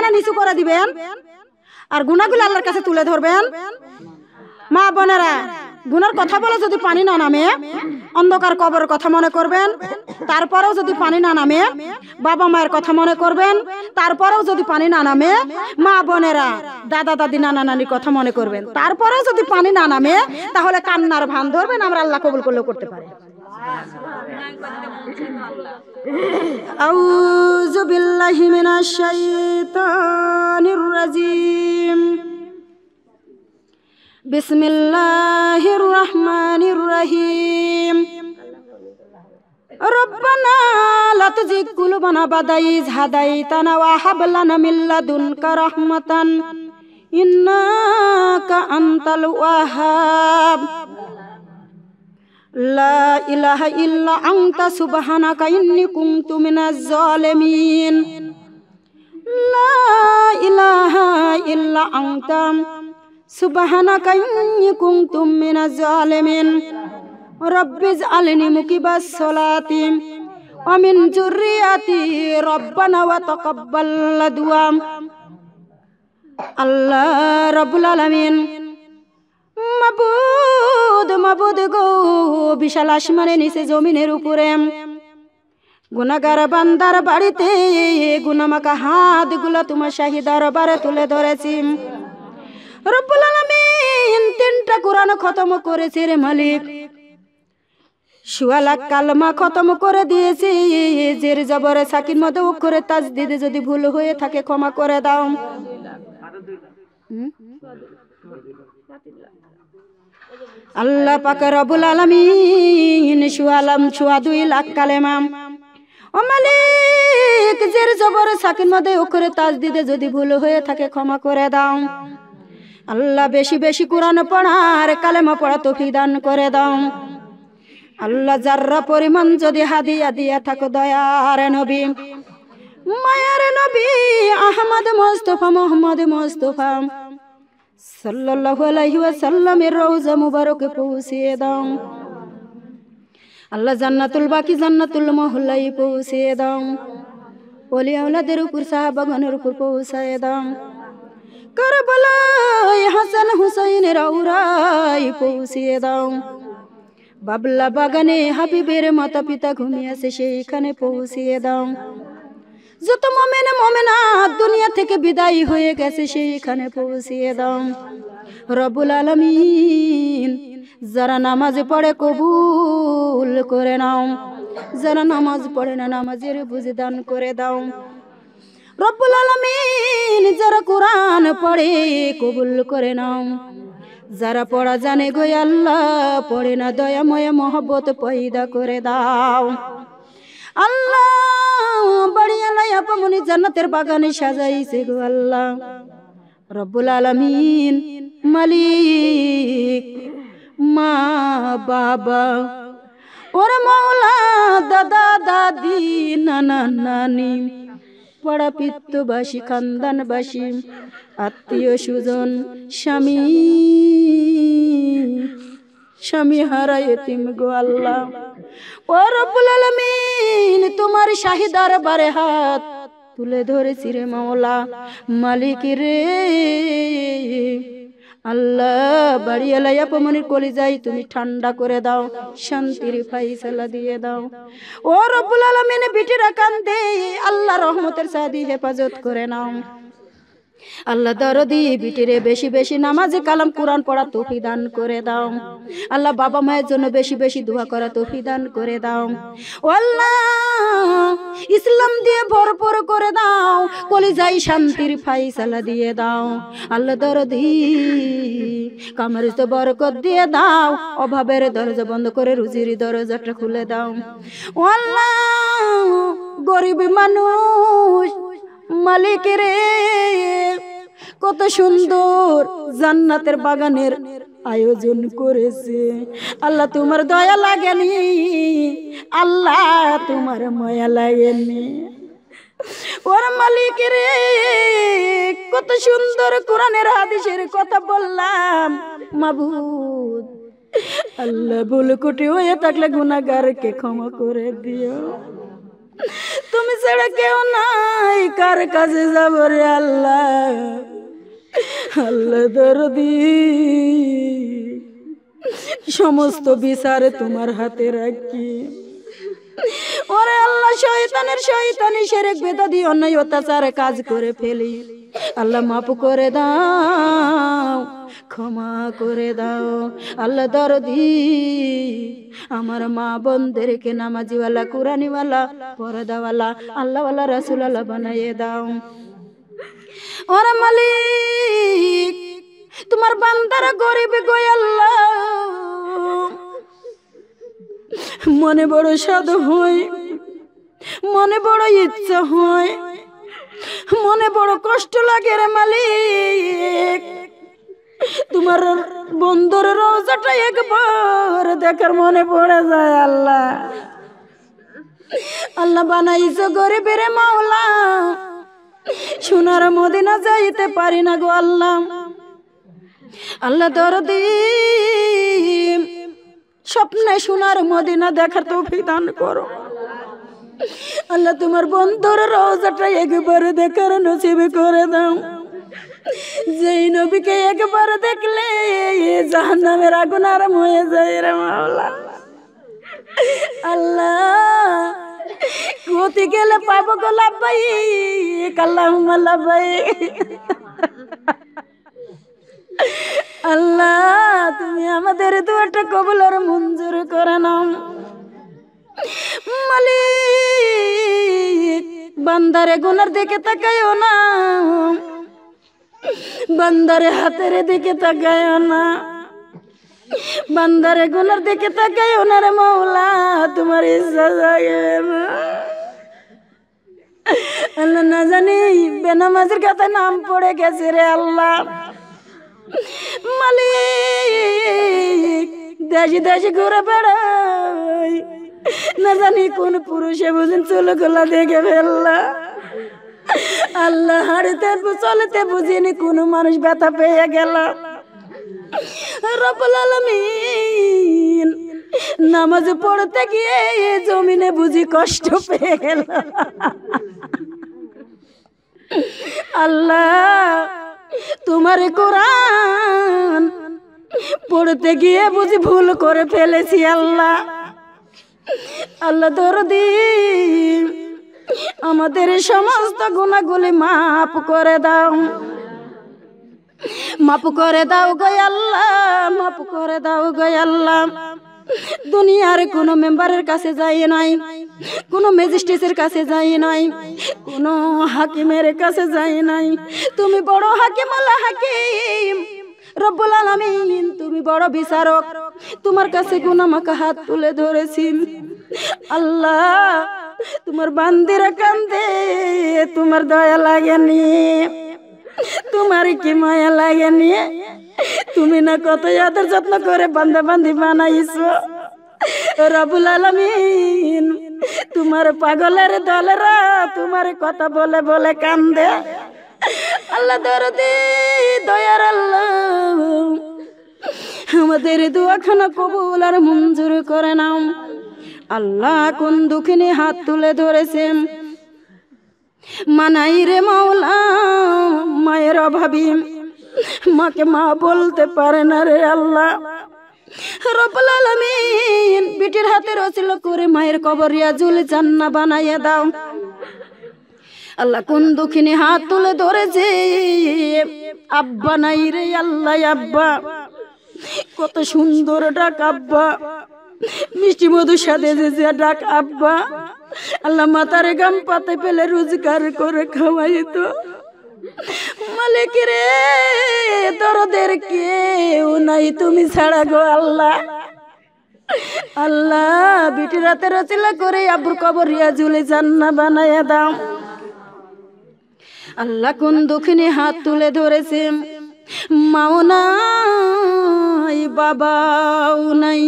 কানে নিচু করে দিবেন আর গুনাহগুলো আল্লাহর কাছে তুলে ধরবেন। মা বোনেরা, গুনার কথা বলে যদি পানি না নামে অন্ধকার কবরের কথা মনে করবেন, তারপরেও যদি পানি না নামে বাবা মায়ের কথা মনে করবেন, তারপরেও যদি পানি না নামে মা বোনেরা দাদা দাদি নানা নানির কথা মনে করবেন, তারপরেও যদি পানি না নামে তাহলে কান্নার ভান ধরবেন, আমরা আল্লাহ কবুল করলেও করতে পারি। আউযু বিল্লাহি মিনাশ শাইতানির রাজিম। বিসমিল্লাহির রহমানির রহিম। রব্বানা লা তুজিগ কুলুবানা বাদা ইয হাদাইতানা ওয়া হাব লানা মিন লাদুনকা রাহমাতান ইন্নাকা আনতাল ওয়াহ্হাব। লা ইলাহা ইল্লা আনতা সুবহানাকা ইন্নী কুনতু মিনাজ জালিমিন। লা ইলাহা ইল্লা আনতা সুবহানাকা ইন্নী কুনতু মিনাজ জালিমিন। রব্বিজআলনি মুকিবাস সালাতি ওয়া মিন যুররিয়াতি রব্বানা ওয়া তাকাব্বাল দুআ। আল্লাহ রাব্বুল আলামিন, মাবুদ গো, বিশাল আসমানের নিচে জমিনের উপরে গুনাহগার বান্দার বাড়িতে গুনাহমাখা হাতগুলো তোমার শাহী দরবারে তুলে ধরেছি। রব্বুল আলামিন 3টা কোরআন খতম করেছে রে মালিক, 1.25 লাখ কালমা খতম করে দিয়েছি। জের জবরে সাকিন মধ্যে অক্ষরে তাজদিদে যদি ভুল হয়ে থাকে ক্ষমা করে দাও। আল্লাহ পাক রব্বুল আলামিন 2.2 লাখ কালেমা ও মালিক, জের জবরে সাকিন মধ্যে অক্ষরে তাজদিদে যদি ভুল হয়ে থাকে ক্ষমা করে দাও। আল্লাহ বেশি বেশি কোরআন পড়ার কালেমা পড়া তৌফিক দান করে দাও। আল্লাহ যাররা পরিমাণ যদি হাদিয়া দিয়া থাকো দয়ার নবী মায়ার নবী আহমদ মুস্তাফা মোহাম্মদ মুস্তাফা সাল্লাল্লাহু আলাইহি ওয়াসাল্লামের রওজা মুবারকে পৌঁছিয়ে দাও। আল্লাহ জান্নাতুল বাকি জান্নাতুল মহল্লায় পৌঁছিয়ে দাও। ওলি আওলাদের উপর সাহাবাগণের উপর পৌঁছায় দাও। কারবালায় হাসান হুসাইনের আওরায় পৌঁছিয়ে দাও। বাবলা বাগানে হাবিবের মাতা পিতা ঘুমিয়ে আছে সেইখানে পৌঁছিয়ে দাও। যত মুমিন মুমিনাত দুনিয়া থেকে বিদায় হয়ে গেছে সেইখানে পৌঁছিয়ে দাও। রব্বুল আলামিন, যারা নামাজ পড়ে কবুল করে নাও, যারা নামাজ পড়ে না নামাজের বুঝ দান করে দাও। রব্বুল আলামিন, যারা কোরআন পড়ে কবুল করে নাও, যারা পড়া জানে গো আল্লাহ পড়ে না দয়াময় মহব্বত পয়দা করে দাও। আল্লাহ বাড়িয়ালাই আপামনি জান্নাতের বাগানে সাজাইছে গো আল্লাহ। রব্বুল আলামিন, মালিক, মা বাবা ওরে মাওলা, দাদা দাদি নানা নানি পাড়া পিত্তবাসী খানদানবাসী আত্মীয় সুজন স্বামী হারা এতিম গো আল্লাহ। ও রব্বুল আলামিন, তোমার শাহী দরবারে হাত তুলে ধরেছি রে মাওলা। মালিক রে আল্লাহ, বাড়িয়ালাই আপমনির কলিজায় তুমি ঠান্ডা করে দাও, শান্তির ফাইসালা দিয়ে দাও। ও রব্বুল আলামিন, বিটিরা কান্দে, আল্লাহ রহমতের সাদি হেফাজত করে নাও। আল্লাহ দরদি বিটিরে বেশি বেশি নামাজে কালাম কোরআন পড়া তৌফিক দান করে দাও। আল্লাহ বাবা মায়ের জন্য বেশি বেশি দোয়া করা তৌফিক দান করে দাও। ও আল্লাহ, ইসলাম দিয়ে ভরপুর করে দাও, কলিজায় শান্তির ফাইসালা দিয়ে দাও। আল্লাহ দরদি কামের তো বরকত দিয়ে দাও, অভাবের দরজা বন্ধ করে রুজির দরজাটা খুলে দাও। ও আল্লাহ, গরিব মানুষ মালিক রে, কত সুন্দর জান্নাতের বাগানের আয়োজন করেছে। আল্লাহ তোমার দয়া লাগেনি, আল্লাহ তোমার মায়া লাগেনি। ওর মালিক রে, কত সুন্দর কোরআনের হাদিসের কথা বললাম। মাবুদ আল্লাহ, ভুল কুটি হয়ে থাকলে গুনাহগারকে ক্ষমা করে দিও। তুমি ছাড়া কেউ নাই, কার কাছে যাব রে আল্লাহ? আল্লাহ দরদি, সমস্ত বিচার তোমার হাতে রাখি। ওরে আল্লাহ, শয়তানি শিরক বেদাতি অন্যায় অত্যাচার কাজ করে ফেলি, আল্লাহ মাফ করে দাও, ক্ষমা করে দাও। আল্লাহ দরদি, আমার মা বোনদেরকে নামাজিওয়ালা, কুরানিওয়ালা, পরদাওয়ালা, আল্লাহওয়ালা, রাসূলওয়ালা বানাইয়ে দাও। ওরে মালিক, তোমার বান্দারা গরিব গো আল্লাহ, মনে বড় সাধ হয়, মনে বড় ইচ্ছা হয়, মনে বড় কষ্ট লাগে রে মালিক। তোমার বন্ধুর রওজাটা একবার দেখার মনে পড়ে যায় আল্লাহ। আল্লাহ বানাইছো গরিবের মাওলা, সোনার মদিনা যাইতে পারি না গো আল্লাহ। আল্লাহ দরদি, স্বপ্নে সোনার মদিনা দেখার তৌফিক দান করো আল্লাহ। তোমার বন্ধুর রওজাটা একবার দেখার নসিব করে দাও। যেই নবীকে একবার দেখলে জাহান্নামের আগুন আরাম হয়ে যায় রে মাওলা। আল্লাহ, কোথি গেলে পাবো গো লাব্বাইক, আল্লাহুম্মা লাব্বাইক। আল্লাহ, তুমি আমাদের দুয়াটা কবুল আর মঞ্জুর করে নাও মালিক। বান্দারে গুনার দিকে তাকায়ও না, বান্দারে হাতের দিকে তাকায়ও না, বান্দারে গুনার দিকে তাকায়ও না রে মাওলা। তোমার ইচ্ছা জাগে না আল্লাহ, না জানি বেনামাজের কথায় নাম পড়ে গেছে রে আল্লাহ। মালিক, দেশে দেশে ঘুরে বেড়াই, না জানি কোন পুরুষে বুঝেন চুলো গোলা দেখে ফেললা। আল্লাহ, হাঁড়িতে চলতে বুঝিনি কোন মানুষ ব্যথা পেয়ে গেল। রব্বুল আলামিন, নামাজ পড়তে গিয়ে জমিনে বুঝি কষ্ট পেয়ে গেল। আল্লাহ, তোমার কোরআন পড়তে গিয়ে বুঝি ভুল করে ফেলেছি আল্লাহ। আল্লাহ দরদি, আমাদের সমস্ত গুনাহগুলি মাফ করে দাও, মাফ করে দাও গো আল্লাহ, মাফ করে দাও গো আল্লাহ। দুনিয়ার কোনো মেম্বারের কাছে যাই নাই, কোনো ম্যাজিস্ট্রেটের কাছে যাই নাই, কোনো হাকিমের কাছে যাই নাই। তুমি বড় হাকিম, আল্লাহ হাকিম রব্বুল আলামিন, তুমি বড় বিচারক। তোমার কাছে গুনাহমাখা হাত তুলে ধরেছি আল্লাহ। তোমার বান্দিরা কান্দে, তোমার দয়া লাগেনি, তোমার কি মায়া লাগেনি? তুমি না কত আদর যত্ন করে বান্দা বান্দি বানাইছো রব্বুল আলামিন। তোমার পাগলের দলেরা তোমার কথা বলে বলে কান্দে। আল্লাহ দরদি, দয়ার আল্লাহ, আমাদের দোয়াখানা কবুল আর মঞ্জুর করে নাও আল্লাহ। কোন দুঃখিনী হাত তুলে ধরেছেন, মানাই রে মাওলা, মায়ের অভাবী, মাকে মা বলতে পারে না রে আল্লাহ। রব্বুল আলামিন, বিটির হাতের ওসিলা করে মায়ের কবর রিয়াজুল জান্নাহ বানাইয়া দাও আল্লাহ। কোন দুঃখিনী হাত তুলে ধরেছে, আব্বা নাই রে আল্লাহ। আব্বা, কত সুন্দর ডাক আব্বা, মিষ্টি মধু সাথে যে ডাক আব্বা। আল্লাহ, মাথার গাম পাতে পেলে রোজগার করে খাওয়াইতো মালিক রে। দরদের কেউ নাই তুমি ছাড়া গো আল্লাহ। আল্লাহ, বিটি রাতে রচিলা করে আব্বুর কবর রিয়াজুল জান্নাহ বানাইয়া দাও আল্লাহ। কোন দুঃখিনী হাত তুলে ধরেছে, মাও নাই, বাবাও নাই,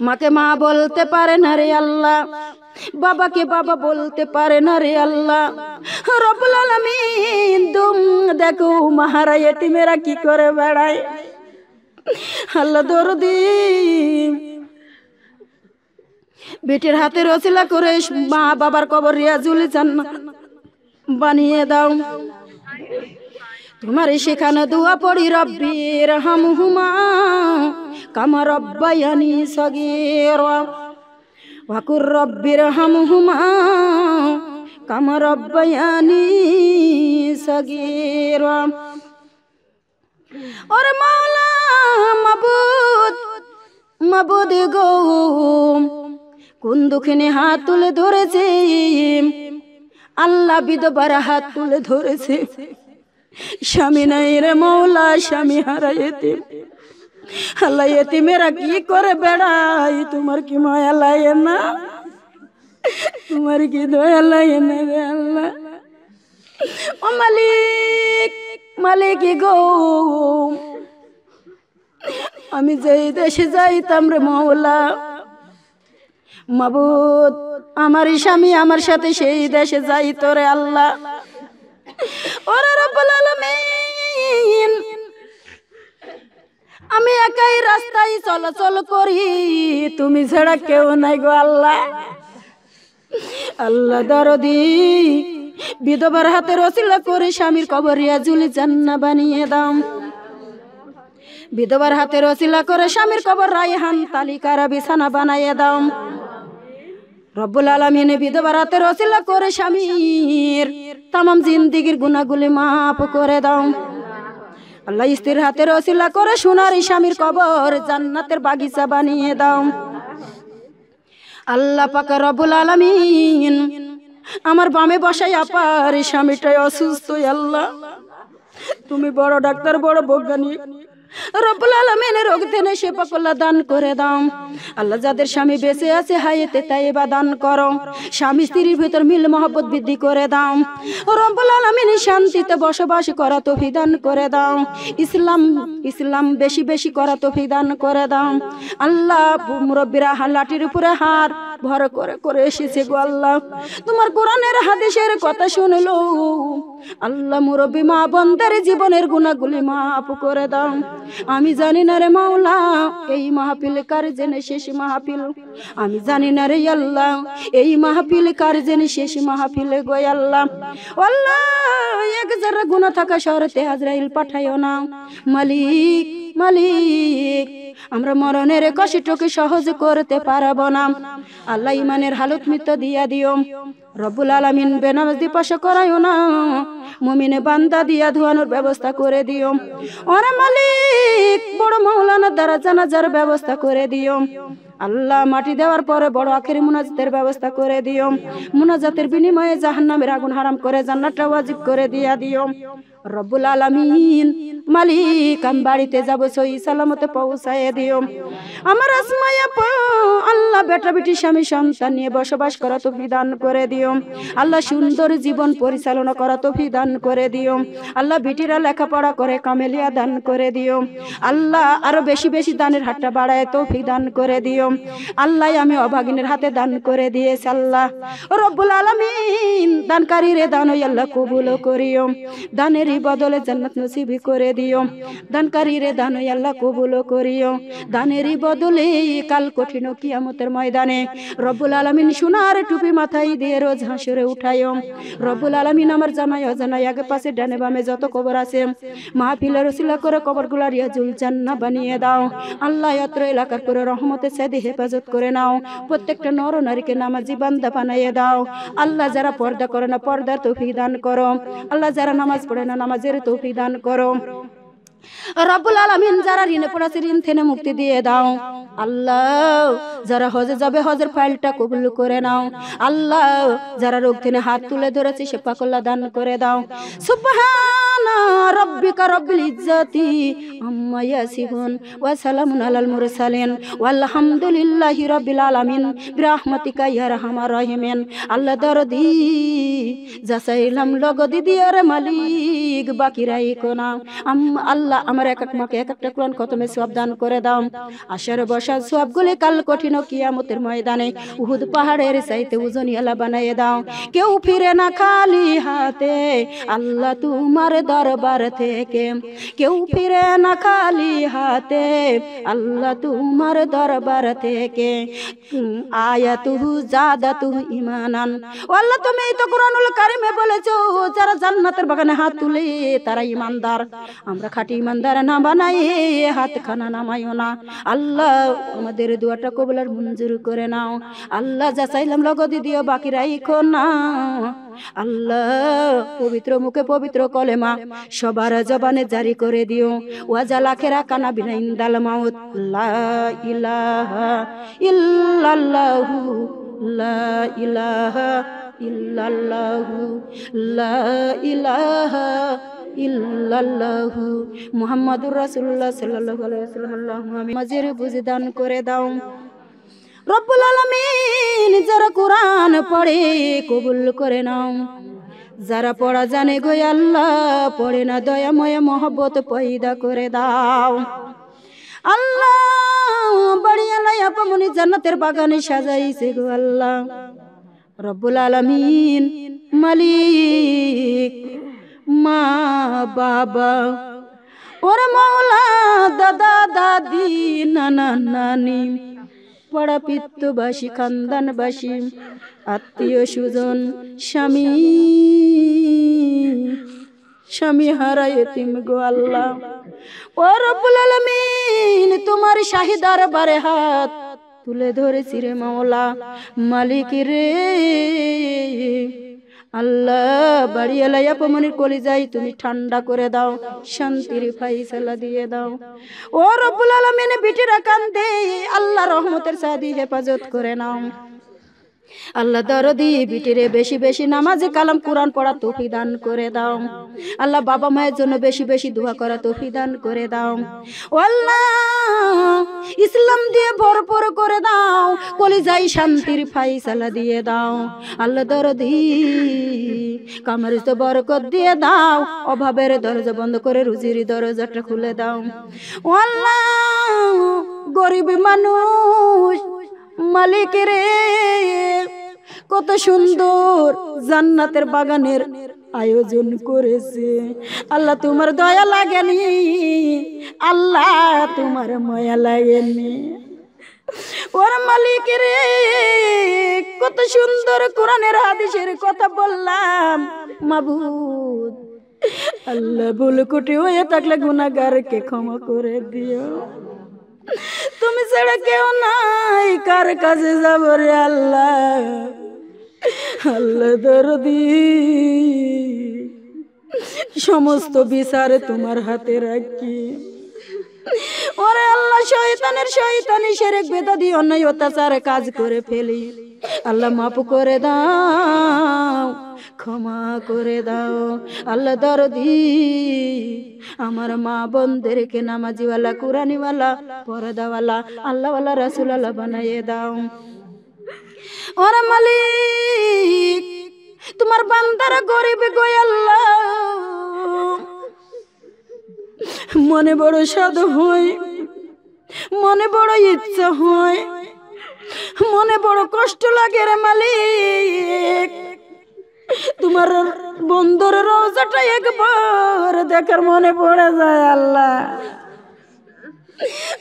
মাকে মা বলতে পারে না রে আল্লাহ, বাবাকে বাবা বলতে পারে না রে আল্লাহ। রব্বুল আলামিন, তুম দেখো মাহারা এতিমেরা কি করে বেড়ায় আল্লাহ দরদি। বেটির হাতের ওসিলা করে মা বাবার কবর রিয়াজুল জান্নাত বানিয়ে দাও। তোমার সেখানে দোয়া পড়ি রব্বির হামহুমা কামা রব্বায়ানি সগীরা ওয়াকুর রব্বির হামহুমা কামা রব্বায়ানি সগীরা। ওরে মাওলা মাবুদ মাবুদ গো, কোন দুঃখিনী হাত তুলে ধরেছে আল্লাহ, বিধবার হাত তুলে ধরেছে। স্বামী নাই রে মৌলা, স্বামী হারা এতিম। আল্লাহ এতিমেরা কি করে বেড়াই, তোমার কি মায়া লাগে না? তোমার কি দয়া লাগে না রে আল্লাহ? ও মালিক মালিক গো, আমি যেই দেশে যাইতাম রে মৌলা মাবুদ, আমার স্বামী আমার সাথে সেই দেশে যাইতো রে আল্লাহ। ওরে রব্বুল আলামিন, আমি একাই রাস্তায় চলাচল করি, তুমি ছাড়া কেউ নাই গো আল্লাহ। আল্লাহ দরদি, বিধবার হাতের ওসিলা করে স্বামীর কবর রিয়াজুল জান্নাত বানিয়ে দাও। বিধবার হাতের ওসিলা করে স্বামীর কবর রায়হান তালিকার বিছানা বানাইয়ে দাও। রব্বুল আলামিন, বিধবার হাতের ওসিলা করে স্বামীর তামাম জিন্দেগীর গুনাহগুলি মাফ করে দাও। আল্লাহ স্ত্রীর হাতের ওসিলা করে সোনার স্বামীর কবর জান্নাতের বাগিচা বানিয়ে দাও। আল্লাহ পাক রব্বুল আলামিন, আমার বামে বসাই আপার স্বামীটাই অসুস্থ, আল্লাহ তুমি বড় ডাক্তার, বড় বৈজ্ঞানিক, রব্বুল আলামিন রোগ থেকে শিফা কল্যাণ দান করে দাও। আল্লাহ যাদের স্বামী বেঁচে আছে হায়াতে তাইবা দান করো, স্বামী স্ত্রীর ভিতর মিল মহব্বত বৃদ্ধি করে দাও। রব্বুল আলামিন শান্তিতে বসবাস করা তৌফিক দান করে দাও। ইসলাম বেশি বেশি করা তৌফিক দান করে দাও। আল্লাহ মুরব্বীরা লাঠির উপরে হাত ভর করে করে এসেছে গো আল্লাহ, তোমার কোরআনের হাদিসের কথা শুনলো আল্লাহ, মুরব্বী মা বোনদের জীবনের গুনাহগুলি মাফ করে দাও। আমি জানি না রে মাওলা এই মাহফিল কার জেনে শেষ মাহফিল, আমি জানি না রে আল্লাহ এই মাহফিল কার জেনে শেষ মাহফিল গো আল্লাহ। আল্লাহ এক যারা গুনাহ থাকা শর্তে আজরাইল পাঠাইও না। মালিক মালিক, আমরা মরণের কষ্টকে সহজ করতে পারবো না, আল্লাহ ইমানের হালত মৃত্যু দিয়া দিও। রব্বুল আলামিন বেনামাজি পাশে করাইও না, মুমিনে বান্দা দিয়া ধোয়ানোর ব্যবস্থা করে দিও। ওরে মালিক বড় মাওলানা দ্বারা জানাজার ব্যবস্থা করে দিও। আল্লাহ মাটি দেওয়ার পরে বড় আখেরি মুনাজাতের ব্যবস্থা করে দিও। মুনাজাতের বিনিময়ে জাহান্নামের আগুন হারাম করে জান্নাতটা ওয়াজিব করে দিয়া দিও। রব্বুল আলামিন মালিক, আমি বাড়িতে যাবো সহি সালামতে পৌঁছায় দিও। আমার আসমায়া আল্লাহ বেটা বেটি স্বামী সন্তান নিয়ে বসবাস করা তৌফিক দান করে দিও। আল্লাহ সুন্দর জীবন পরিচালনা করা তৌফিক দান করে দিও। আল্লাহ বেটিরা লেখাপড়া করে কামেলিয়া দান করে দিও। আল্লাহ আরো বেশি বেশি দানের হাতটা বাড়ায় তৌফিক দান করে দিও। আল্লাহ আমি অভাগিনের হাতে দান করে দিয়েছি। আল্লাহ রব্বুল আলামিন দানকারী রে দান আল্লাহ কবুল করিও, দানের বদলে জান্নাত নসিব করে দিও। দানকারী রে দান আল্লাহ কবুল করিও, দানেরই বদলে কাল কঠিন কিয়ামতের ময়দানে রব্বুল আলামিন সোনার টুপি মাথায় দিয়ে রোজ হাসরে উঠাইও। রব্বুল আলামিন আমার জানাই অজানাই আগে পাশে ডানে বামে যত কবর আছে মাহফিলের ওসিলা করে কবরগুলা রিয়াজুল জান্নাত বানিয়ে দাও। আল্লাহ অত্র এলাকার করে রহমতের সাথে হেফাজত করে নাও। প্রত্যেকটা নর নারীকে নামাজি বান্দা বানাইয়ে দাও। আল্লাহ যারা পর্দা করে না পর্দার তৌফিক দান করো। আল্লাহ যারা নামাজ পড়ে না নামাজের তৌফিক দান করো। রব্বুল আলামিন যারা ঋণে পড়েছে ঋণ থেকে মুক্তি দিয়ে দাও। আল্লাহ যারা হজে যাবে হজের ফাইলটা কবুল করে নাও। আল্লাহ যারা রোগ থেকে হাত তুলে ধরেছে শিফা কল্যাণ দান করে দাও। সুবহানা রাব্বিকা রাব্বিল ইজ্জাতি আম্মা ইয়াসিফুন ওয়া সালামুন আলাল মুরসালিন ওয়ালহামদুলিল্লাহি রাব্বিল আলামিন বিরহমাতিকা ইয়া আরহামার রাহিমিন। আল্লাহ দরদি যাচাইলাম লগদি দিয়ার মালিক বাকি রাইকো না। আল্লাহ আমার এক এক মাকে এক একটা কোরআন খতমে সওয়াব দান করে দাও। আশার বসার সওয়াবগুলি কাল কঠিন কিয়ামতের ময়দানে উহুদ পাহাড়ের চাইতে ওজনী আলা বানাইয়ে দাও। কেউ ফিরে না খালি হাতে, আল্লাহ তোমার দরবার থেকে, কেউ ফিরে না খালি হাতে আল্লাহ তোমার দরবার থেকে। আয়াতুহু জাদাতুহু ঈমানান। ও আল্লাহ, তুমি তো কুরআনুল কারীমে বলেছো যারা জান্নাতের বাগানে হাত তুলে তারা ঈমানদার। আমরা খাঁটি ঈমানদার না বানাই হাত খানা নামাইও না। আল্লাহ আমাদের দোয়াটা কবুল আর মঞ্জুর করে নাও। আল্লাহ যা চাইলাম লগদি দিও, বাকি রাইখো না। আল্লাহ পবিত্র মুখে পবিত্র কলেমা সবার জবানে জারি করে দিও। ওয়াজাল আখিরা কানা বিনা ইনদাল মাউত। লা ইলাহা ইল্লাল্লাহু লা ইলাহা ইল্লাল্লাহু লা ইলাহা ইল্লাল্লাহু মুহাম্মাদুর রাসূলুল্লাহ সাল্লাল্লাহু আলাইহি ওয়াসাল্লাম। আল্লাহুম্মা আমিন। মাঝের বুঝ দান করে দাও রব্বুল আলামিন। যারা কোরআন পড়ে কবুল করে নাও, যারা পড়া জানে গো আল্লাহ পড়ে না, দয়াময় মহব্বত পয়দা করে দাও। আল্লাহ বাড়িয়ালাই আপামনি জান্নাতের বাগানে সাজাইছে গো আল্লাহ রব্বুল আলামিন। মালিক মা বাবা ওর মৌলা, দাদা দাদি নানা নানি, পাড়া পিত্তবাসী খানদানবাসী, আত্মীয় সুজন, স্বামী স্বামী হারা এতিম গো আল্লাহ। ও রব্বুল আলামিন, তোমার শাহী দরবারে হাত তুলে ধরেছি রে মাওলা। মালিক রে আল্লাহ, বাড়িয়ালাই আপমনির কলিজাই তুমি ঠান্ডা করে দাও, শান্তির ফাইসালা দিয়ে দাও। ও রব্বুল আলামিন, বিটিরা কান্দে, আল্লাহ রহমতের সাদি হেফাজত করে নাও। আল্লাহ দরদি বিটিরে বেশি বেশি নামাজে কালাম কোরআন পড়া তৌফিক দান করে দাও। আল্লাহ বাবা মায়ের জন্য বেশি বেশি দোয়া করা তৌফিক দান করে দাও। ও আল্লাহ, ইসলাম দিয়ে ভরপুর করে দাও, কলিজায় শান্তির ফাইসালা দিয়ে দাও। আল্লাহ দরদি কামার তো বরকত দিয়ে দাও, অভাবের দরজা বন্ধ করে রুজির দরজাটা খুলে দাও। ও আল্লাহ, গরিব মানুষ মালিক রে কত সুন্দর জান্নাতের বাগানের আয়োজন করেছে। আল্লাহ তোমার দয়া লাগেনি, আল্লাহ তোমার মায়া লাগেনি। ওর মালিক রে কত সুন্দর কোরআনের হাদিসের কথা বললাম মাবুদ। আল্লাহ ভুল কুটি হয়ে থাকলে গুনাহগারকে ক্ষমা করে দিও। তুমি ছাড়া কেউ নাই, কার কাছে যাব রে আল্লাহ। আল্লাহ দরদি সমস্ত বিচার তোমার হাতে রাখি। ওরে আল্লাহ, শয়তানি শিরক বেদাতি অন্যায় অত্যাচার কাজ করে ফেলি, আল্লাহ মাফ করে দাও, ক্ষমা করে দাও। আল্লাহ দরদি আমার মা বোনদেরকে নামাজিওয়ালা, কুরআনিওয়ালা, পর্দাওয়ালা, আল্লাহওয়ালা, রাসূলওয়ালা বানিয়ে দাও। ওরে মালিক, তোমার বান্দারা গরিব গো আল্লাহ, মনে বড় সাধ হয়, মনে বড় ইচ্ছা হয়, মনে বড় কষ্ট লাগে রে মালিক। তোমার বন্ধুর রওজাটা একবার দেখার মনে পড়ে যায় আল্লাহ।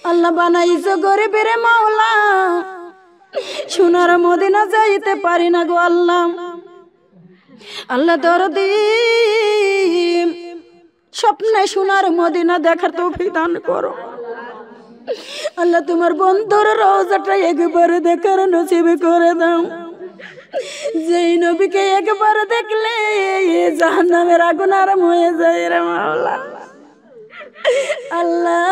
আল্লাহ বানাইছো গরিবের মাওলা, সোনার মদিনা যাইতে পারি না গো আল্লাহ। আল্লাহ দরদি স্বপ্নে সোনার মদিনা দেখার তৌফিক দান করো। আল্লাহ তোমার বন্ধুর রওজাটা একবার দেখার নসিব করে দাও। যেই নবীকে একবার দেখলে জাহান্নামের আগুন আরাম হয়ে যায় রে মাওলা। আল্লাহ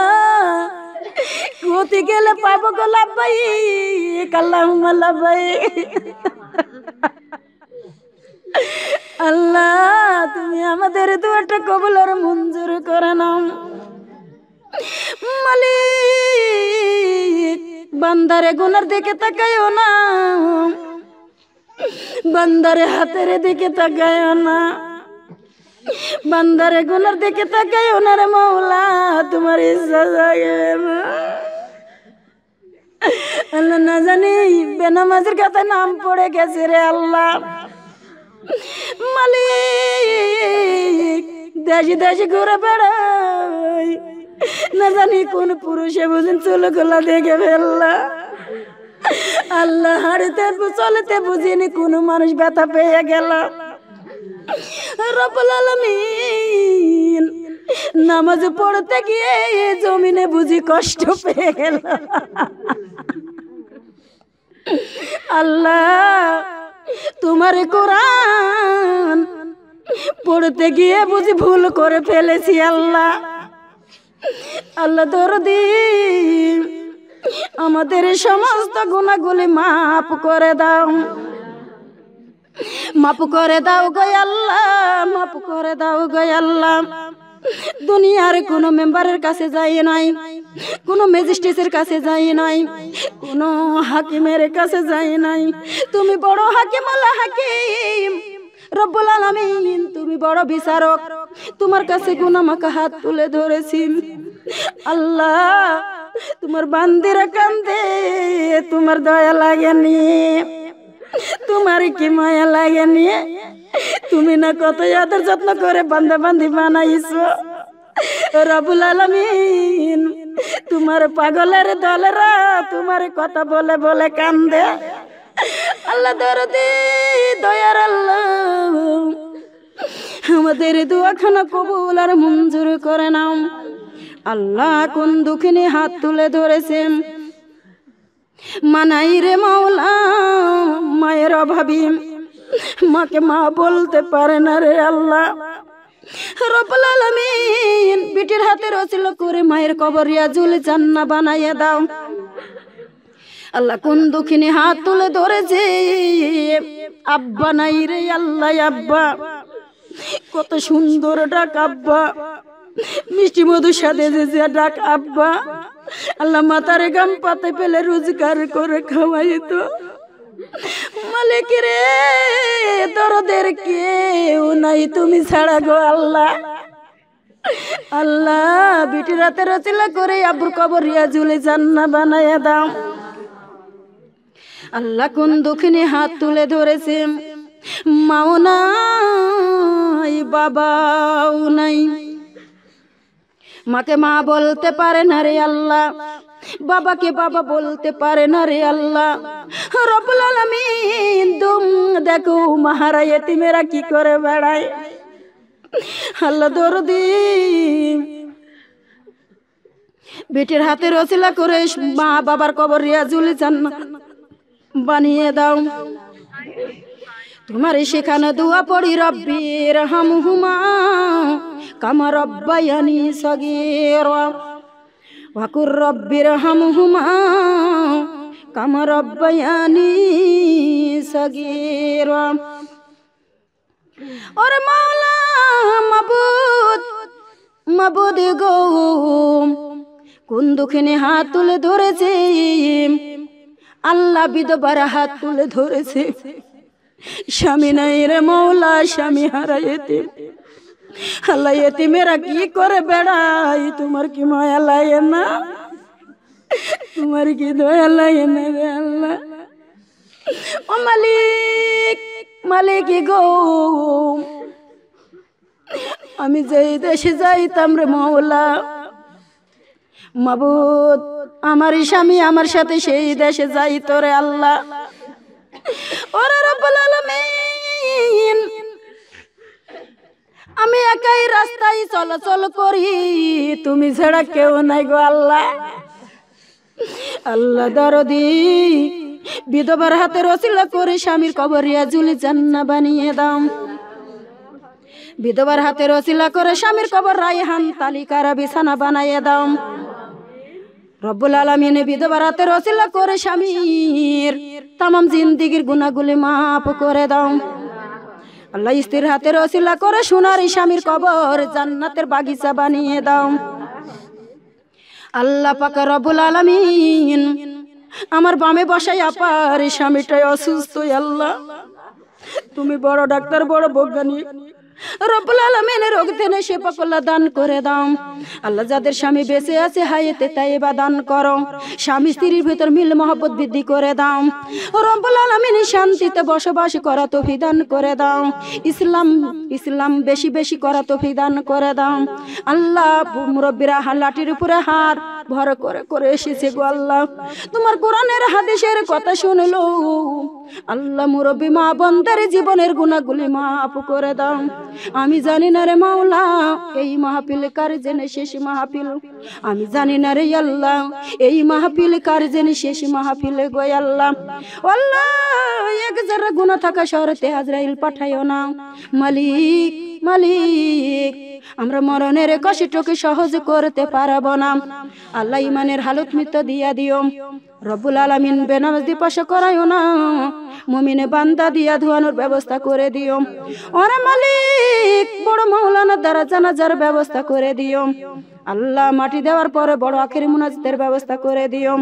গতি গেলে পাবো গো লাব্বাইক, আল্লাহুম্মা লাব্বাইক। আল্লাহ তুমি আমাদের দোয়াটা কবুল আর মঞ্জুর করে নাও। মালিক বান্দারে গুনার দিকে তাকায়ও না, বান্দারে হাতের দিকে তাকায়ও না, বান্দারে গুনার দিকে তাকায়ও না রে মাওলা, তোমার ইচ্ছা জাগে না। আল্লাহ না জানি বেনামাজের খাতায় নাম পড়ে গেছে রে আল্লাহ। মালিক দেশে দেশে ঘুরে বেড়াই, না জানি কোন পুরুষে বুঝেন চুলগুলা দেখে ফেললা। আল্লাহ হাড়িতে চলতে বুঝিনি কোন মানুষ ব্যথা পেয়ে গেল। রব্বুল আলামিন নামাজ পড়তে গিয়ে জমিনে বুঝি কষ্ট পেয়ে গেল। আল্লাহ তোমার কোরআন পড়তে গিয়ে বুঝি ভুল করে ফেলেছি। আল্লাহ আল্লাহ দরদি আমাদের সমস্ত গুনাহগুলি মাফ করে দাও, মাফ করে দাও গো আল্লাহ, মাফ করে দাও গো আল্লাহ। দুনিয়ার কোনো মেম্বারের কাছে যাই নাই, কোনো ম্যাজিস্ট্রেটের কাছে যাই নাই, কোনো হাকিমের কাছে যাই নাই। তুমি বড় হাকিম, আল্লাহ হাকিম রব্বুল আলামিন, তুমি বড় বিচারক। তোমার কাছে গুনাহমাখা হাত তুলে ধরেছি। আল্লাহ তোমার বান্দিরা কান্দে, তোমার দয়া লাগেনি, তোমার কি মায়া লাগেনি? তুমি না কত আদর যত্ন করে বান্দা বান্দি বানাইছো। রব্বুল আলামিন তোমার পাগলের দলেরা তোমার কথা বলে বলে কান্দে। আল্লাহ দরদি দয়ার আল্লাহ আমাদের দোয়াখানা কবুল আর মঞ্জুর করে নাও। আল্লাহ কোন দুঃখিনী হাত তুলে ধরেছেন, মানাই রে মাওলা মায়ের অভাবী, মাকে মা বলতে পারে না রে আল্লাহ। রব্বুল আলামিন বিটির হাতের ওসিলা করে মায়ের কবর রিয়াজুল জান্নাহ বানাইয়া দাও। আল্লাহ কোন দুঃখিনী হাত তুলে ধরেছে, আব্বা নাই রে আল্লাহ, আব্বা কত সুন্দর ডাক আব্বা, মিষ্টি মধু সাথে যে ডাক আব্বা। আল্লাহ মাথার গাম পাতে পেলে রোজগার করে খাওয়াইতো। মালিক রে দরদের কেউ নাই তুমি ছাড়া গো আল্লাহ। আল্লাহ বিটি রাতে রচিলা করে আব্বুর কবর রিয়াজুল জান্নাহ বানাইয়া দাও। আল্লাহ কোন দুঃখিনী হাত তুলে ধরেছে, মাও নাই বাবাও নাই, মাকে মা বলতে পারে না রে আল্লাহ, বাবাকে বাবা বলতে পারে না রে আল্লাহ। রব্বুল আলামিন তুম দেখো মাহারা ইতিমেরা কি করে বেড়ায়। আল্লাহ দরদি বেটির হাতের ওসিলা করে মা বাবার কবর রিয়াজুল জান্নাহ বানিয়ে দাও। তোমার সেখানে দোয়া পড়ি, রব্বির হামহুমা কামা রব্বায়ানি সগীরা ওয়াকুর রব্বির হামহুমা কামা রব্বায়ানি সগীরা। ওরে মাওলা মাবুদ, মাবুদ গো কোন দুঃখিনী হাত তুলে ধরেছে। আল্লাহ বিধবার হাত তুলে ধরেছে, স্বামী নাই রে মৌলা, স্বামী হারা এতিম। আল্লাহ এতিমেরা কি করে বেড়াই, তোমার কি মায়া লাগে না? তোমার কি দয়া লাগে না রে আল্লাহ? ও মালিক, মালিক গো আমি যেই দেশে যাইতাম রে মৌলা, মাবুদ আমার স্বামী আমার সাথে সেই দেশে যাইতো রে আল্লাহ। ওরে রব্বুল আলামিন আমি একাই রাস্তায় চলাচল করি, তুমি ছাড়া কেউ নাই গো আল্লাহ। আল্লাহ দরদি বিধবার হাতের ওসিলা করে স্বামীর কবর রিয়াজুল জান্নাহ বানিয়ে দাও। বিধবার হাতের ওসিলা করে স্বামীর কবর রায়হান তালিকার বিছানা বানাইয়ে দাও। রব্বুল আলামিন বিধবার হাতের ওসিলা করে স্বামীর তামাম জিন্দেগীর গুনাহগুলি মাফ করে দাও। আল্লাহ স্ত্রীর হাতের ওসিলা করে সোনার স্বামীর কবর জান্নাতের বাগিচা বানিয়ে দাও। আল্লাহ পাক রব্বুল আলামিন আমার বামে বসাই আপার স্বামীটাই অসুস্থ। আল্লাহ তুমি বড় ডাক্তার, বড় বৈজ্ঞানিক, রব্বুল আলামিন রোগ থেকে শিফা কল্যাণ দান করে দাও আল্লাহ। যাদের স্বামী বেঁচে আছে হায়াতে তাইবা দান করো। স্বামী স্ত্রীর ভিতর মিল মহব্বত বৃদ্ধি করে দাও রব্বুল আলামিন। শান্তিতে বসবাস করা তৌফিক দান করে দাও। ইসলাম বেশি বেশি করা তৌফিক দান করে দাও আল্লাহ। মুরব্বীরা লাঠির উপরে হাত ভর করে করে এসেছে গো আল্লাহ, তোমার কোরআনের হাদিসের কথা শুনলো আল্লাহ। মুরব্বী মা বোনদের জীবনের গুনাহগুলি মাফ করে দাও। আমি জানি না রে মাওলা এই মাহফিল কার জেনে শেষ মাহফিল, আমি জানি না রে আল্লাহ এই মাহফিল কার জেনে শেষ মাহফিল গো আল্লাহ। আল্লাহ এক যারা গুনাহ থাকা শর্তে আজরাইল পাঠাইও না মালিক। মালিক আমরা মরণের কষ্টকে সহজ করতে পারবো না আল্লাহ। ইমানের হালত মৃত্যু দিয়া দিও রব্বুল আলামিন। বেনামাজ দিপাশা করাইও না, মুমিনে বান্দা দিয়া ধোয়ানোর ব্যবস্থা করে দিও। ওরে মালিক বড় মাওলানা দ্বারা জানাজার ব্যবস্থা করে দিও আল্লাহ। মাটি দেওয়ার পরে বড় আখেরি মুনাজাতের ব্যবস্থা করে দিও।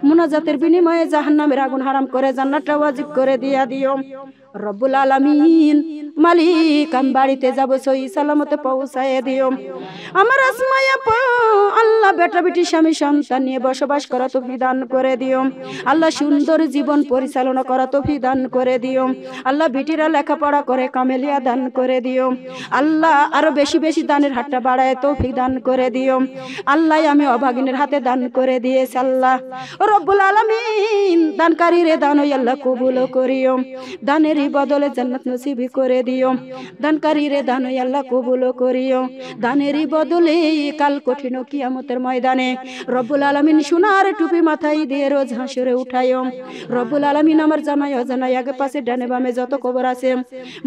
মুনাজাতের বিনিময়ে জাহান্নামের আগুন হারাম করে জান্নাতটা ওয়াজিব করে দিয়া দিও রব্বুল আলামিন। মালিক আমি বাড়িতে যাবো সহি সালামতে পৌঁছায় দিও আমার আসমায়া আল্লাহ। বেটা বেটি স্বামী সন্তান নিয়ে বসবাস করা তৌফিক দান করে দিও আল্লাহ। সুন্দর জীবন পরিচালনা করা তৌফিক দান করে দিও আল্লাহ। বেটিরা লেখাপড়া করে কামেলিয়া দান করে দিও আল্লাহ। আরো বেশি বেশি দানের হাতটা বাড়ায় তৌফিক দান করে দিও আল্লাহ। আমি অভাগিনের হাতে দান করে দিয়েছি আল্লাহ রব্বুল আলামিন। দানকারী রে দান আল্লাহ কবুল করিও, দানের বদলে জান্নাত নসিব করে দিও। দানকারী রে দান আল্লাহ কবুল করিও, দানেরই বদলে কাল কঠিন কিয়ামতের ময়দানে রব্বুল আলামিন সোনার টুপি মাথায় দিয়ে রোজ হাসরে উঠাইও রব্বুল আলামিন। আমার জানাই অজানাই আগে পাশে ডানে বামে যত কবর আছে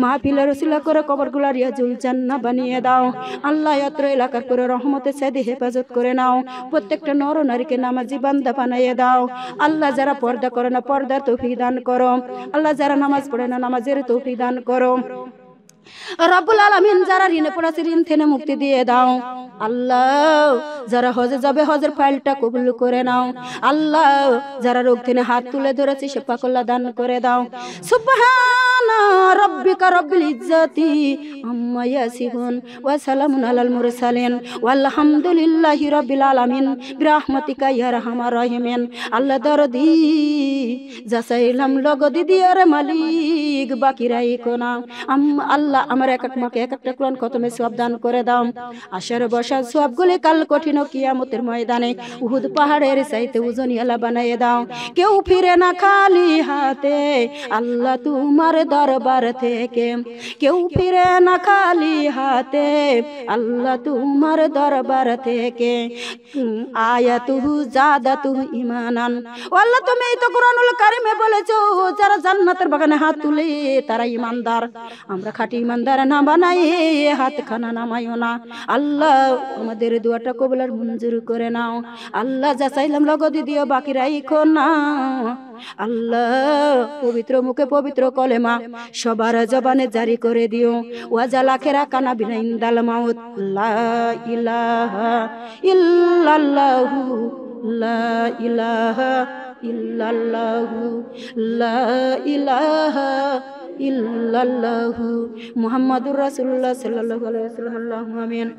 মাহফিলের ওসিলা করে কবরগুলা রিয়াজুল জান্নাহ বানিয়ে দাও আল্লাহ। অত্র এলাকার করে রহমতের সাথে হেফাজত করে নাও। প্রত্যেকটা নর নারীকে নামাজি বান্দা বানাইয়ে দাও আল্লাহ। যারা পর্দা করে না পর্দার তৌফিক দান করো আল্লাহ। যারা নামাজ পড়ে না নামাজের তৌফিক দান করো রব্বুল আলামিন। যারা ঋণে পড়েছে ঋণ থেকে মুক্তি দিয়ে দাও আল্লাহ। যারা হজে যাবে হজের ফাইলটা কবুল করে নাও আল্লাহ। যারা রোগ থেকে হাত তুলে ধরেছে শিফা কল্যাণ দান করে দাও। সুবহানা রাব্বিকা রাব্বিল ইজ্জাতি আম্মা ইয়াসিফুন ওয়া সালামুন আলাল মুরসালিন ওয়ালহামদুলিল্লাহি রাব্বিল আলামিন বিরহমাতিকা ইয়া আরহামার রাহিমিন। আল্লাহ দরদি যাচাইলাম লগদি দিয়ার মালিক বাকি রাইখো না আল্লাহ। আমার এক এক মাকে এক একটা কোরআন খতমে সওয়াব দান করে দাও। আশার বসা সওয়াবগুলি কাল কঠিন কিয়ামতের ময়দানে উহুদ পাহাড়ের চাইতে ওজনিয়ালা বানাইয়ে দাও। কেউ ফিরে না খালি হাতে আল্লাহ তোমার দরবার থেকে, কেউ ফিরে না খালি হাতে আল্লাহ তোমার দরবার থেকে। আয়াতুহু জাদাতুহু ঈমানান। ও আল্লাহ তুমি এই তো কোরআনুল কারিমে বলেছো যারা জান্নাতের বাগানে হাত তুলে তারা ঈমানদার। আমরা খাঁটি ঈমানদার না বানাই হাত খানা নামাইও না আল্লাহ। আমাদের দোয়াটা কবুল আর মঞ্জুর করে নাও আল্লাহ। যা চাইলাম লগদি দিও বাকি রাইখো না আল্লাহ। পবিত্র মুখে পবিত্র কলেমা সবার জবানে জারি করে দিও। ওয়াজাল আখিরা কানা বিনা ইনদাল মাউত লা ইলাহা ইল্লাল্লাহু লা ইলাহা ইল্লাল্লাহু লা ইলাহা ইল্লাল্লাহু মুহাম্মাদুর রাসূলুল্লাহ সাল্লাল্লাহু আলাইহি ওয়াসাল্লাম। আমিন।